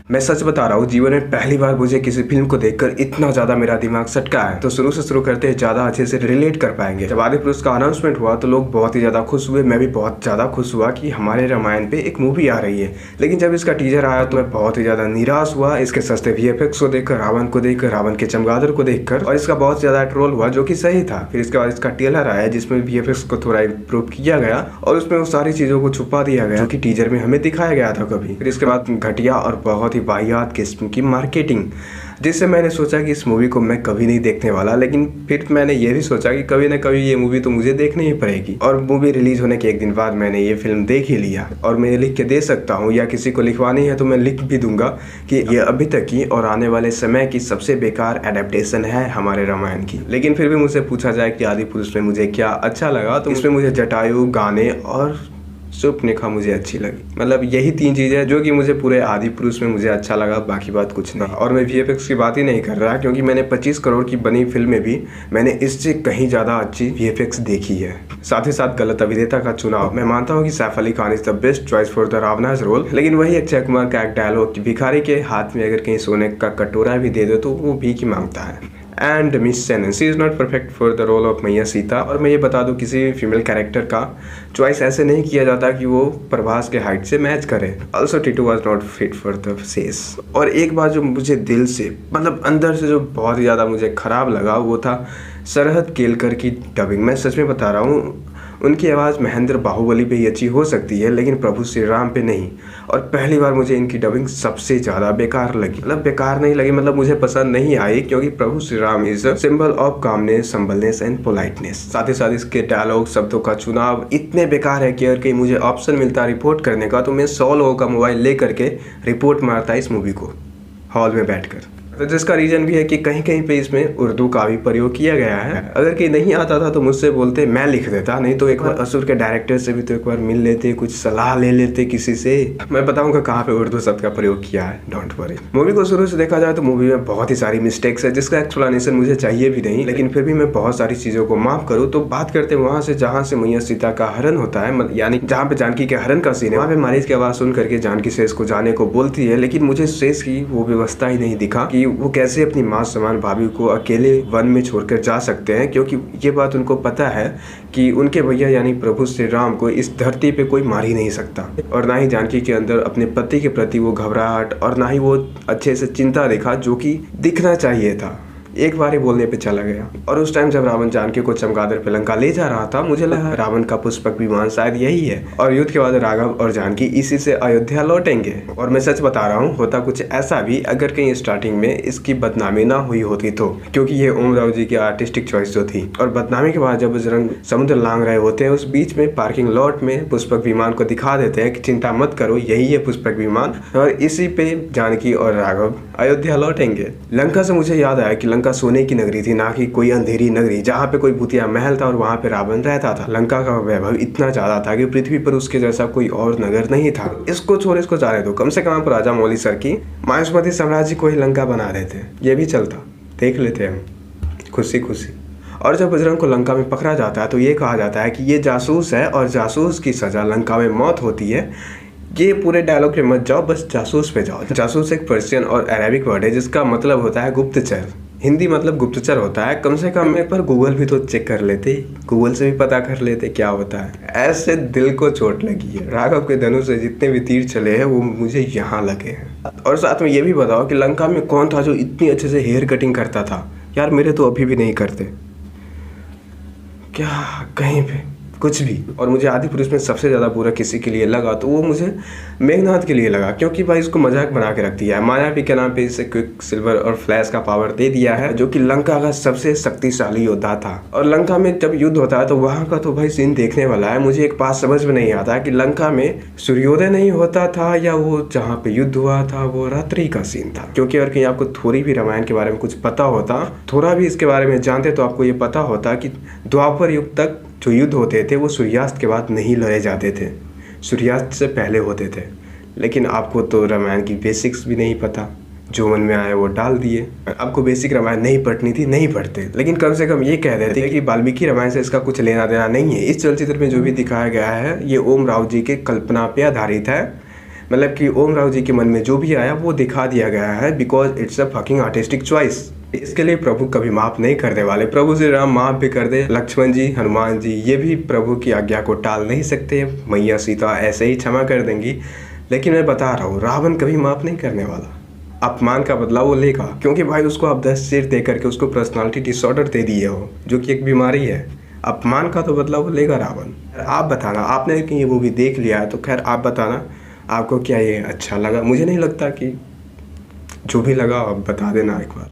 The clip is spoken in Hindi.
मैं सच बता रहा हूँ, जीवन में पहली बार मुझे किसी फिल्म को देखकर इतना ज्यादा मेरा दिमाग सटका है। तो शुरू से शुरू करते हैं, ज्यादा अच्छे से रिलेट कर पाएंगे। जब आदिपुरुष का अनाउंसमेंट हुआ तो लोग बहुत ही ज्यादा खुश हुए। मैं भी बहुत ज्यादा खुश हुआ कि हमारे रामायण पे एक मूवी आ रही है। लेकिन जब इसका टीजर आया तो मैं बहुत ही ज्यादा निराश हुआ। इसके सस्ते VFX को देखकर, रावण को देखकर, रावण के चमगादड़ को देखकर, और इसका बहुत ज्यादा ट्रोल हुआ जो कि सही था। फिर इसके बाद इसका ट्रेलर आया जिसमें VFX को थोड़ा इम्प्रूव किया गया और उसमें वो सारी चीजों को छुपा दिया गया जो कि टीजर में हमें दिखाया गया था कभी। फिर इसके बाद घटिया और बहुत ही वाहियात किस्म की मार्केटिंग, जिससे मैंने सोचा कि इस मूवी को मैं कभी नहीं देखने वाला। लेकिन फिर मैंने ये भी सोचा कि कभी ना कभी ये मूवी तो मुझे देखनी ही पड़ेगी। और मूवी रिलीज होने के एक दिन बाद मैंने ये फिल्म देख ही लिया। और मैं लिख के दे सकता हूँ, या किसी को लिखवानी है तो मैं लिख भी दूंगा कि ये अभी तक की और आने वाले समय की सबसे बेकार एडेप्टेशन है हमारे रामायण की। लेकिन फिर भी मुझसे पूछा जाए कि आदिपुरुष में मुझे क्या अच्छा लगा, तो इसमें मुझे जटायु, गाने और शूर्पणखा मुझे अच्छी लगी। मतलब यही 3 चीजें जो कि मुझे पूरे आदिपुरुष में मुझे अच्छा लगा, बाकी बात कुछ नहीं। और मैं VFX की बात ही नहीं कर रहा, क्योंकि मैंने 25 करोड़ की बनी फिल्म में भी मैंने इससे कहीं ज्यादा अच्छी VFX देखी है। साथ ही साथ गलत अभिनेता का चुनाव, मैं मानता हूँ कि Saif Ali Khan is the best choice for the Ravana's role. लेकिन वही अक्षय कुमार का एक डायलॉग कि भिखारी के हाथ में अगर कहीं सोने का कटोरा भी दे दो तो वो भीख ही मांगता है। And Miss Sen, she is not perfect for the role of Maiya Sita. और मैं ये बता दूं, किसी भी फीमेल कैरेक्टर का चॉइस ऐसे नहीं किया जाता कि वो प्रभास के हाइट से मैच करे। Also Titu was not fit for the सेस। और एक बात जो मुझे दिल से, मतलब अंदर से जो बहुत ही ज़्यादा मुझे खराब लगा, वो था सरहद केलकर की डबिंग। मैं सच में बता रहा हूँ, उनकी आवाज़ महेंद्र बाहुबली पे ही अच्छी हो सकती है, लेकिन प्रभु श्री राम पे नहीं। और पहली बार मुझे इनकी डबिंग सबसे ज़्यादा बेकार लगी। मतलब बेकार नहीं लगी, मतलब मुझे पसंद नहीं आई, क्योंकि प्रभु Shri Ram is symbol of calmness, humbleness and politeness. साथ ही साथ इसके डायलॉग, शब्दों का चुनाव इतने बेकार है कि अगर कहीं मुझे ऑप्शन मिलता रिपोर्ट करने का तो मैं 100 लोगों का मोबाइल ले करके रिपोर्ट मारता इस मूवी को हॉल में बैठकर। तो जिसका रीजन भी है कि कहीं कहीं पे इसमें उर्दू का भी प्रयोग किया गया है। अगर कहीं नहीं आता था तो मुझसे बोलते, मैं लिख देता। नहीं तो एक बार असुर के डायरेक्टर से भी तो एक बार मिल लेते, कुछ सलाह ले लेते किसी से। मैं बताऊंगा कहाँ पे उर्दू शब्द का प्रयोग किया है, डोंट वरी। मूवी को शुरू से देखा जाए तो मूवी में बहुत ही सारी मिस्टेक्स है, जिसका एक्सप्लेनेशन मुझे चाहिए भी नहीं। लेकिन फिर भी मैं बहुत सारी चीजों को माफ करूँ तो बात करते हैं वहाँ से जहाँ से मैया सीता का हरण होता है, यानी जहाँ पे जानकी के हरण का सीन है। वहाँ पे मारीच की आवाज सुन करके जानकी शेष को जाने को बोलती है, लेकिन मुझे शेष की वो व्यवस्था ही नहीं दिखा कि वो कैसे अपनी माँ समान भाभी को अकेले वन में छोड़कर जा सकते हैं। क्योंकि ये बात उनको पता है कि उनके भैया यानी प्रभु श्री राम को इस धरती पे कोई मार ही नहीं सकता। और ना ही जानकी के अंदर अपने पति के प्रति वो घबराहट और ना ही वो अच्छे से चिंता दिखा, जो कि दिखना चाहिए था। एक बार ही बोलने पे चला गया। और उस टाइम जब रावण जानकी को चमगादड़ पे लंका ले जा रहा था, मुझे लगा रावण का पुष्पक विमान शायद यही है और युद्ध के बाद राघव और जानकी इसी से अयोध्या लौटेंगे। और मैं सच बता रहा हूँ, होता कुछ ऐसा भी अगर कहीं स्टार्टिंग में इसकी बदनामी ना हुई होती तो, क्योंकि ये ओम राव जी की आर्टिस्टिक चॉइस जो थी। और बदनामी के बाद जब बजरंग समुद्र लांग रहे होते हैं, उस बीच में पार्किंग लॉट में पुष्पक विमान को दिखा देते हैं कि चिंता मत करो, यही है पुष्पक विमान और इसी पे जानकी और राघव अयोध्या लौटेंगे। लंका से मुझे याद आया कि लंका सोने की नगरी थी, ना कि कोई अंधेरी नगरी जहाँ पे कोई भूतिया महल था और वहाँ पे रावण रहता था। लंका का वैभव इतना ज्यादा था कि पृथ्वी पर उसके जैसा कोई और नगर नहीं था। इसको छोड़, इसको जाने दो, कम से कम आप राजा मौली सर की मायुष्मती साम्राज्य को ही लंका बना देते, ये भी चलता, देख लेते हम खुशी खुशी। और जब बजरंग को लंका में पकड़ा जाता है तो ये कहा जाता है कि ये जासूस है और जासूस की सजा लंका में मौत होती है। ये पूरे डायलॉग पे मत जाओ, बस जासूस पे जाओ। जासूस एक पर्शियन और अरेबिक वर्ड है जिसका मतलब होता है गुप्तचर। हिंदी मतलब गुप्तचर होता है। कम से कम एक बार गूगल भी तो चेक कर लेते, गूगल से भी पता कर लेते क्या होता है। ऐसे दिल को चोट लगी है। राघव के धनुष से जितने भी तीर चले हैं वो मुझे यहाँ लगे हैं। और साथ में ये भी बताओ कि लंका में कौन था जो इतनी अच्छे से हेयर कटिंग करता था। यार मेरे तो अभी भी नहीं करते, क्या कहीं पे कुछ भी। और मुझे आदिपुरुष में सबसे ज़्यादा बुरा किसी के लिए लगा तो वो मुझे मेघनाथ के लिए लगा, क्योंकि भाई इसको मजाक बना के रख दिया है। मायावी के नाम पे इसे क्विक सिल्वर और फ्लैश का पावर दे दिया है, जो कि लंका का सबसे शक्तिशाली योद्धा था। और लंका में जब युद्ध होता है तो वहाँ का तो भाई सीन देखने वाला है। मुझे एक बात समझ में नहीं आता कि लंका में सूर्योदय नहीं होता था या वो जहाँ पे युद्ध हुआ था वो रात्रि का सीन था। क्योंकि अगर कहीं आपको थोड़ी भी रामायण के बारे में कुछ पता होता, थोड़ा भी इसके बारे में जानते, तो आपको ये पता होता कि द्वापर युग तक जो युद्ध होते थे वो सूर्यास्त के बाद नहीं लड़े जाते थे, सूर्यास्त से पहले होते थे। लेकिन आपको तो रामायण की बेसिक्स भी नहीं पता, जो मन में आए वो डाल दिए। आपको बेसिक रामायण नहीं पढ़नी थी, नहीं पढ़ते। लेकिन कम से कम ये कह देते कि वाल्मीकि रामायण से इसका कुछ लेना देना नहीं है। इस चलचित्र में जो भी दिखाया गया है ये ओम राव जी के कल्पना पे आधारित है। मतलब कि ओम राव जी के मन में जो भी आया वो दिखा दिया गया है, because it's a fucking artistic choice. इसके लिए प्रभु कभी माफ नहीं करने वाले। प्रभु श्री राम माफ भी कर दे, लक्ष्मण जी, हनुमान जी, ये भी प्रभु की आज्ञा को टाल नहीं सकते। मैया सीता ऐसे ही क्षमा कर देंगी, लेकिन मैं बता रहा हूँ रावण कभी माफ नहीं करने वाला। अपमान का बदला वो लेगा, क्योंकि भाई उसको आप 10 सिर दे करके उसको पर्सनालिटी डिसऑर्डर दे दिए हो, जो कि एक बीमारी है। अपमान का तो बदला वो लेगा रावण। आप बताना, आपने कि ये मूवी देख लिया है तो खैर आप बताना आपको क्या ये अच्छा लगा। मुझे नहीं लगता कि जो भी लगा आप बता देना एक बार।